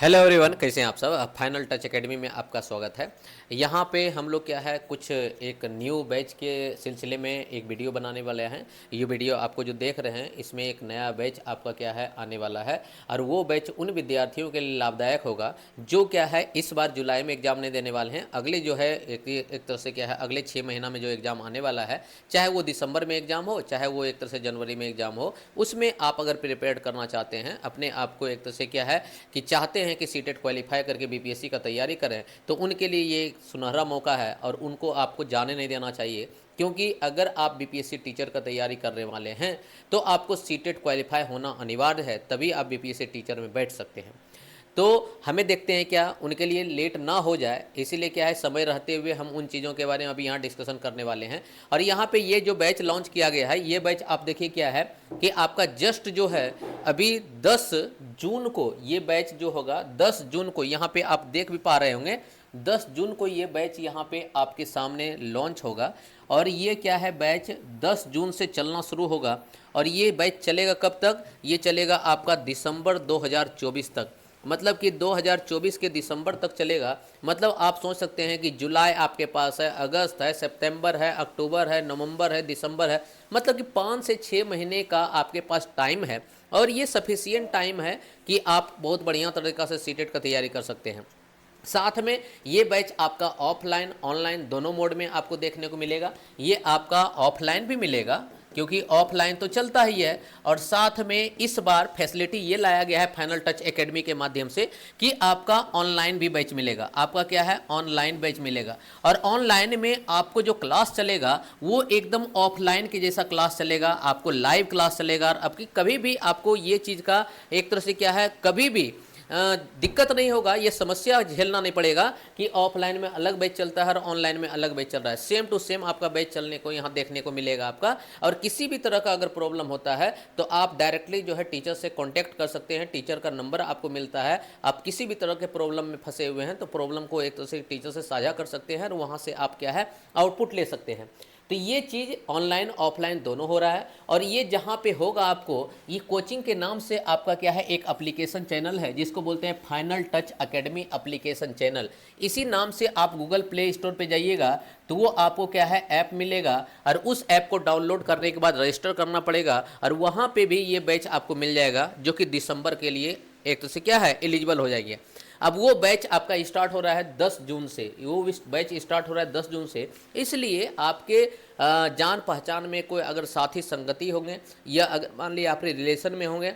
Hello everyone, कैसे हैं आप सब। फाइनल टच एकेडमी में आपका स्वागत है। यहाँ पे हम लोग क्या है कुछ एक न्यू बैच के सिलसिले में एक वीडियो बनाने वाले हैं। ये वीडियो आपको जो देख रहे हैं इसमें एक नया बैच आपका क्या है आने वाला है और वो बैच उन विद्यार्थियों के लिए लाभदायक होगा जो क्या है इस बार जुलाई में एग्ज़ाम नहीं देने वाले हैं। अगले जो है एक तरह से क्या है अगले 6 महीना में जो एग्ज़ाम आने वाला है, चाहे वो दिसंबर में एग्ज़ाम हो चाहे वो एक तरह से जनवरी में एग्ज़ाम हो, उसमें आप अगर प्रिपेयर करना चाहते हैं अपने आप को एक तरह से क्या है कि चाहते हैं कि सीटेट क्वालिफाई करके बीपीएससी का तैयारी करें, तो उनके लिए ये एक सुनहरा मौका है और उनको आपको जाने नहीं देना चाहिए। क्योंकि अगर आप बीपीएससी टीचर का तैयारी करने वाले हैं तो आपको सीटेट क्वालिफाई होना अनिवार्य है, तभी आप बीपीएससी टीचर में बैठ सकते हैं। तो हमें देखते हैं क्या उनके लिए लेट ना हो जाए, इसीलिए क्या है समय रहते हुए हम उन चीज़ों के बारे में अभी यहाँ डिस्कशन करने वाले हैं। और यहाँ पे ये जो बैच लॉन्च किया गया है, ये बैच आप देखिए क्या है कि आपका जस्ट जो है अभी 10 जून को ये बैच जो होगा 10 जून को यहाँ पे आप देख भी पा रहे होंगे 10 जून को ये बैच यहाँ पे आपके सामने लॉन्च होगा। और ये क्या है बैच 10 जून से चलना शुरू होगा और ये बैच चलेगा कब तक, ये चलेगा आपका दिसंबर 2024 तक। मतलब कि 2024 के दिसंबर तक चलेगा। मतलब आप सोच सकते हैं कि जुलाई आपके पास है, अगस्त है, सितंबर है, अक्टूबर है, नवंबर है, दिसंबर है, मतलब कि 5 से 6 महीने का आपके पास टाइम है। और ये सफिशिएंट टाइम है कि आप बहुत बढ़िया तरीक़ा से सीटेट का तैयारी कर सकते हैं। साथ में ये बैच आपका ऑफलाइन ऑनलाइन दोनों मोड में आपको देखने को मिलेगा। ये आपका ऑफलाइन भी मिलेगा क्योंकि ऑफलाइन तो चलता ही है, और साथ में इस बार फैसिलिटी ये लाया गया है फाइनल टच एकेडमी के माध्यम से कि आपका ऑनलाइन भी बैच मिलेगा। आपका क्या है ऑनलाइन बैच मिलेगा और ऑनलाइन में आपको जो क्लास चलेगा वो एकदम ऑफलाइन के जैसा क्लास चलेगा, आपको लाइव क्लास चलेगा। और आपकी कभी भी आपको ये चीज़ का एक तरह से क्या है कभी भी दिक्कत नहीं होगा, ये समस्या झेलना नहीं पड़ेगा कि ऑफलाइन में अलग बैच चलता है और ऑनलाइन में अलग बैच चल रहा है। सेम टू सेम आपका बैच चलने को यहाँ देखने को मिलेगा आपका। और किसी भी तरह का अगर प्रॉब्लम होता है तो आप डायरेक्टली जो है टीचर से कांटेक्ट कर सकते हैं। टीचर का नंबर आपको मिलता है। आप किसी भी तरह के प्रॉब्लम में फंसे हुए हैं तो प्रॉब्लम को एक तरह से टीचर से साझा कर सकते हैं और वहाँ से आप क्या है आउटपुट ले सकते हैं। तो ये चीज़ ऑनलाइन ऑफलाइन दोनों हो रहा है। और ये जहाँ पे होगा आपको ये कोचिंग के नाम से आपका क्या है एक एप्लीकेशन चैनल है जिसको बोलते हैं final touch academy application channel. इसी नाम से आप गूगल प्ले स्टोर पे जाइएगा तो वो आपको क्या है ऐप मिलेगा और उस ऐप को डाउनलोड करने के बाद रजिस्टर करना पड़ेगा और वहाँ पे भी ये बैच आपको मिल जाएगा जो कि दिसंबर के लिए एक तो से क्या है एलिजिबल हो जाएगी। अब वो बैच आपका स्टार्ट हो रहा है 10 जून से, वो बैच स्टार्ट हो रहा है 10 जून से। इसलिए आपके जान पहचान में कोई अगर साथी संगति होंगे या अगर मान लीजिए आपके रिलेशन में होंगे,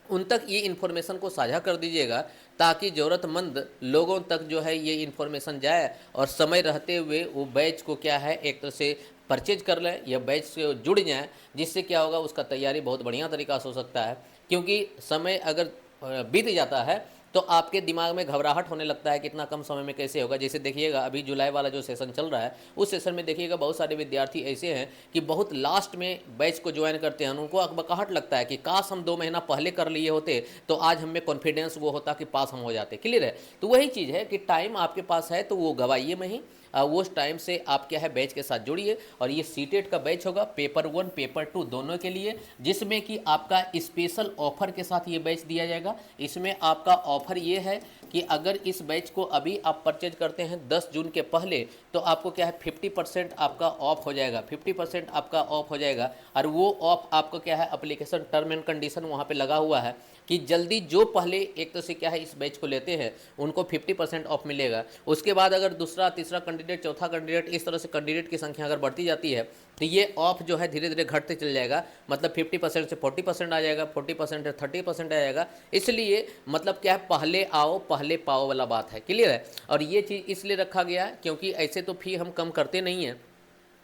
उन तक ये इन्फॉर्मेशन को साझा कर दीजिएगा ताकि ज़रूरतमंद लोगों तक जो है ये इन्फॉर्मेशन जाए और समय रहते हुए वो बैच को क्या है एक तरह से परचेज कर लें या बैच से जुड़ जाएँ, जिससे क्या होगा उसका तैयारी बहुत बढ़िया तरीक़ा से हो सकता है। क्योंकि समय अगर बीत जाता है तो आपके दिमाग में घबराहट होने लगता है कि इतना कम समय में कैसे होगा। जैसे देखिएगा अभी जुलाई वाला जो सेशन चल रहा है उस सेशन में देखिएगा बहुत सारे विद्यार्थी ऐसे हैं कि बहुत लास्ट में बैच को ज्वाइन करते हैं, उनको अकबकाहट लगता है कि काश हम 2 महीना पहले कर लिए होते तो आज हमें कॉन्फिडेंस वो होता कि पास हम हो जाते। क्लियर है। तो वही चीज़ है कि टाइम आपके पास है तो वो गवाइए में ही वो उस टाइम से आप क्या है बैच के साथ जुड़िए। और ये सीटेट का बैच होगा पेपर 1 पेपर 2 दोनों के लिए, जिसमें कि आपका स्पेशल ऑफर के साथ ये बैच दिया जाएगा। इसमें आपका ऑफर ये है कि अगर इस बैच को अभी आप परचेज करते हैं 10 जून के पहले तो आपको क्या है 50% आपका ऑफ हो जाएगा, 50% आपका ऑफ हो जाएगा। और वो ऑफ आपको क्या है एप्लीकेशन टर्म एंड कंडीशन वहाँ पे लगा हुआ है कि जल्दी जो पहले एक तो से क्या है इस बैच को लेते हैं उनको 50% ऑफ मिलेगा। उसके बाद अगर दूसरा तीसरा कैंडिडेट चौथा कैंडिडेट इस तरह से कैंडिडेट की संख्या अगर बढ़ती जाती है तो ये ऑफ जो है धीरे धीरे घटते चल जाएगा। मतलब 50% से 40% आ जाएगा, 40% से 30% आ जाएगा। इसलिए मतलब क्या है पहले आओ पहले पाओ वाला बात है। क्लियर है। और ये चीज़ इसलिए रखा गया है क्योंकि ऐसे तो फी हम कम करते नहीं हैं।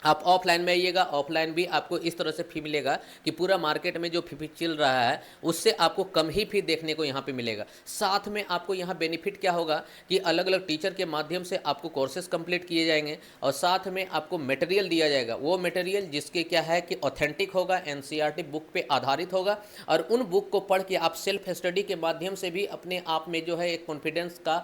आप ऑफलाइन में आइएगा, ऑफलाइन भी आपको इस तरह से फ़ी मिलेगा कि पूरा मार्केट में जो फ़ी चल रहा है उससे आपको कम ही फ़ी देखने को यहाँ पे मिलेगा। साथ में आपको यहाँ बेनिफिट क्या होगा कि अलग अलग टीचर के माध्यम से आपको कोर्सेज कंप्लीट किए जाएंगे और साथ में आपको मटेरियल दिया जाएगा। वो मटेरियल जिसके क्या है कि ऑथेंटिक होगा, एनसीईआरटी बुक पे आधारित होगा और उन बुक को पढ़ के आप सेल्फ स्टडी के माध्यम से भी अपने आप में जो है एक कॉन्फिडेंस का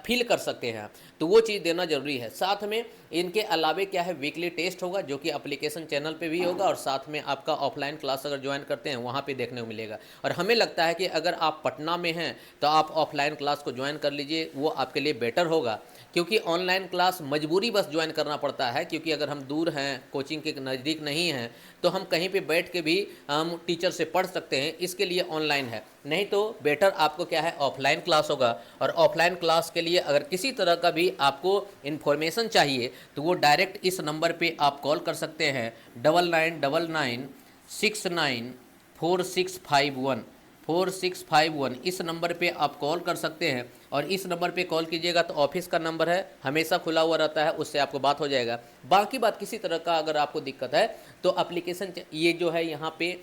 फील कर सकते हैं। तो वो चीज़ देना जरूरी है। साथ में इनके अलावे क्या है वीकली टेस्ट टेस्ट होगा, जो कि एप्लीकेशन चैनल पे भी होगा और साथ में आपका ऑफलाइन क्लास अगर ज्वाइन करते हैं वहाँ पे देखने को मिलेगा। और हमें लगता है कि अगर आप पटना में हैं तो आप ऑफलाइन क्लास को ज्वाइन कर लीजिए, वो आपके लिए बेटर होगा, क्योंकि ऑनलाइन क्लास मजबूरी बस ज्वाइन करना पड़ता है, क्योंकि अगर हम दूर हैं, कोचिंग के नज़दीक नहीं हैं, तो हम कहीं पे बैठ के भी हम टीचर से पढ़ सकते हैं, इसके लिए ऑनलाइन है। नहीं तो बेटर आपको क्या है, ऑफलाइन क्लास होगा। और ऑफलाइन क्लास के लिए अगर किसी तरह का भी आपको इन्फॉर्मेशन चाहिए तो वो डायरेक्ट इस नंबर पे आप कॉल कर सकते हैं, 9999694651 4651। इस नंबर पे आप कॉल कर सकते हैं, और इस नंबर पे कॉल कीजिएगा तो ऑफिस का नंबर है, हमेशा खुला हुआ रहता है, उससे आपको बात हो जाएगा। बाकी बात किसी तरह का अगर आपको दिक्कत है तो एप्लीकेशन ये जो है यहाँ पे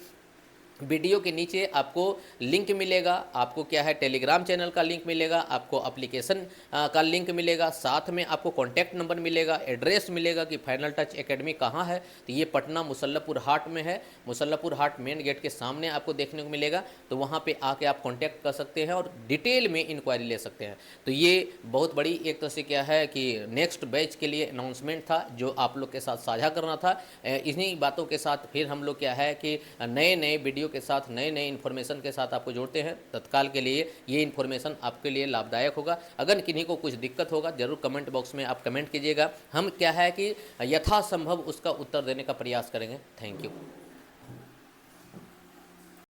वीडियो के नीचे आपको लिंक मिलेगा, आपको क्या है टेलीग्राम चैनल का लिंक मिलेगा, आपको एप्लीकेशन का लिंक मिलेगा, साथ में आपको कॉन्टैक्ट नंबर मिलेगा, एड्रेस मिलेगा कि फाइनल टच एकेडमी कहाँ है। तो ये पटना मुसल्लपुर हाट में है, मुसल्लपुर हाट मेन गेट के सामने आपको देखने को मिलेगा। तो वहाँ पे आके आप कॉन्टैक्ट कर सकते हैं और डिटेल में इंक्वायरी ले सकते हैं। तो ये बहुत बड़ी एक तरह से क्या है कि नेक्स्ट बैच के लिए अनाउंसमेंट था जो आप लोग के साथ साझा करना था। इन्हीं बातों के साथ फिर हम लोग क्या है कि नए नए वीडियो के साथ, नए नए इन्फॉर्मेशन के साथ आपको जोड़ते हैं। तत्काल के लिए ये इन्फॉर्मेशन आपके लिए लाभदायक होगा। अगर किन्हीं को कुछ दिक्कत होगा जरूर कमेंट बॉक्स में आप कमेंट कीजिएगा, हम क्या है कि यथासंभव उसका उत्तर देने का प्रयास करेंगे। Thank you.